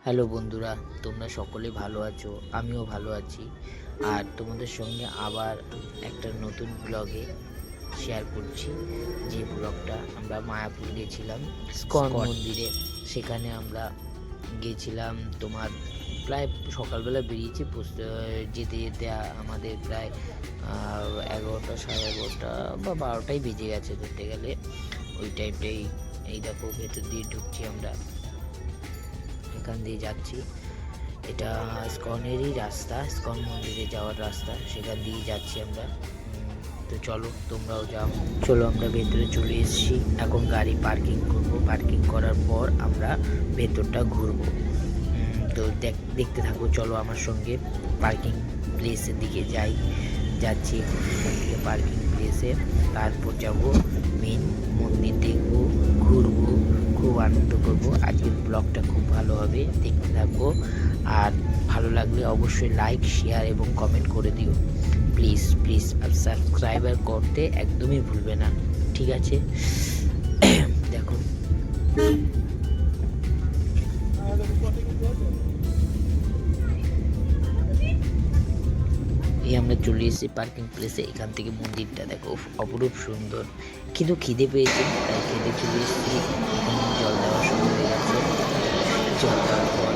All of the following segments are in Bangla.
হ্যালো বন্ধুরা, তোমরা সকলে ভালো আছো? আমিও ভালো আছি। আর তোমাদের সঙ্গে আবার একটা নতুন ব্লগে শেয়ার করছি। যে ব্লগটা আমরা মায়াপুর গেছিলাম ইসকন মন্দিরে। সেখানে আমরা গেছিলাম তোমার প্রায় সকালবেলা বেরিয়েছি। যেতে যেতে আমাদের প্রায় 11টা, সাড়ে 11টা বা 12টাই বেজে গেছে ধরতে গেলে। ওই টাইমটাই এই দেখো ভেতর দিয়ে ঢুকছি আমরা, এখান দিয়ে যাচ্ছি। এটা ইসকনেরই রাস্তা, ইসকন মন্দিরে যাওয়ার রাস্তা, সেখান দিয়েই যাচ্ছি আমরা। তো চলো তোমরাও যাও। চলো আমরা ভেতরে চলে এসেছি। এখন গাড়ি পার্কিং করব, পার্কিং করার পর আমরা ভেতরটা ঘুরবো। তো দেখতে থাকো, চলো আমার সঙ্গে। পার্কিং প্লেসের দিকে যাচ্ছি এখান থেকে পার্কিং প্লেসে। তারপর যাব মেন মন্দির, দেখবো, ঘুরবো, খুব আনন্দ করব। আজকের ব্লগটা খুব ভালো হবে, দেখতে থাকো। আর ভালো লাগলে অবশ্যই লাইক, শেয়ার এবং কমেন্ট করে দিও প্লিজ প্লিজ। আর সাবস্ক্রাইবার করতে একদমই ভুলবে না, ঠিক আছে? দেখো এই আমরা চলে এসেছি পার্কিং প্লেসে। এখান থেকে মন্দিরটা দেখো, অপরূপ সুন্দর। কিন্তু খিদে পেয়েছে, তাই খেতে চলে এসেছি। এখানে জল দেওয়া শুরু হয়ে গেছে। জল দেওয়ার পর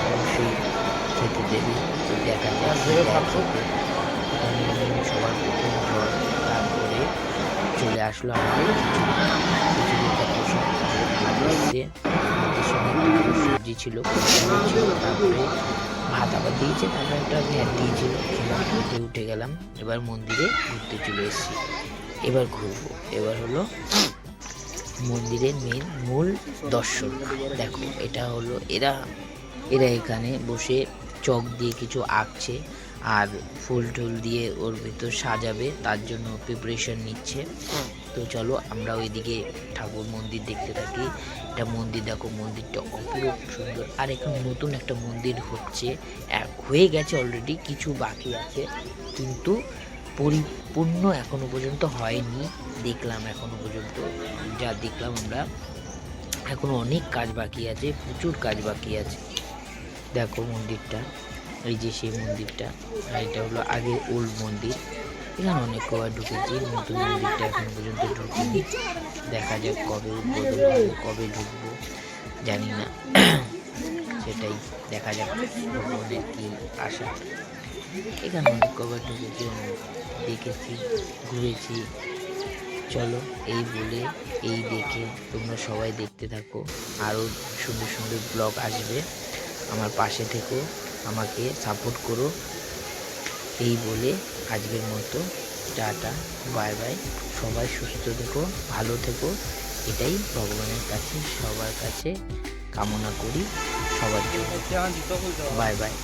অবশ্যই খেতে দেবে। তো দেখা যাক এখানে সবার প্রথম জল, তারপরে চলে আসলো আমাদের খিচুড়িটা প্রসাদ। ভাত এসছে, ভাতের সঙ্গে সবজি ছিল, তারপরে ভাত আবার দিয়েছে, তারপরে একটা ভ্যাট দিয়েছিল, খেলাম, উঠে গেলাম। এবার মন্দিরে ঘুরতে চলে এসেছি। এবার ঘুরবো। এবার হলো মন্দিরের মূল দর্শন। দেখো এটা হলো, এরা এখানে বসে চক দিয়ে কিছু আঁকছে আর ফুল টুল দিয়ে ওর ভিতর সাজাবে, তার জন্য প্রিপারেশন নিচ্ছে। তো চলো আমরা ওইদিকে ঠাকুর মন্দির দেখতে থাকি। এটা মন্দির দেখো, মন্দিরটা অপরূপ সুন্দর। আর এখন নতুন একটা মন্দির হচ্ছে, হয়ে গেছে অলরেডি, কিছু বাকি আছে, কিন্তু পরিপূর্ণ এখনো পর্যন্ত হয়নি। দেখলাম এখনো পর্যন্ত যা দেখলাম আমরা, এখনো অনেক কাজ বাকি আছে, প্রচুর কাজ বাকি আছে। দেখো মন্দিরটা, এই যে সেই মন্দিরটা। আর এটা হলো আগে ওল্ড মন্দির। এখানে অনেক কবার ঢুকেছি, নতুন মন্দিরটা এখন পর্যন্ত ঢুকিনি। দেখা যাক কবে উদ্বোধন হবে, কবে ঢুকবো জানি না। সেটাই দেখা যাক ভগবানের কি আশা। এখানে অনেক কবার ঢুকেছি, দেখেছি, ঘুরেছি। চলো এই বলে, এই দেখে তোমরা সবাই দেখতে থাকো। আরও সুন্দর সুন্দর ব্লগ আসবে, আমার পাশে থেকো, আমাকে সাপোর্ট করো। এই বলে আজকের মতো টাটা, বাই বাই। সবাই সুস্থ থেকো, ভালো থেকো, এটাই ভগবানের কাছে, সবার কাছে কামনা করি সবার জন্য। Bye bye.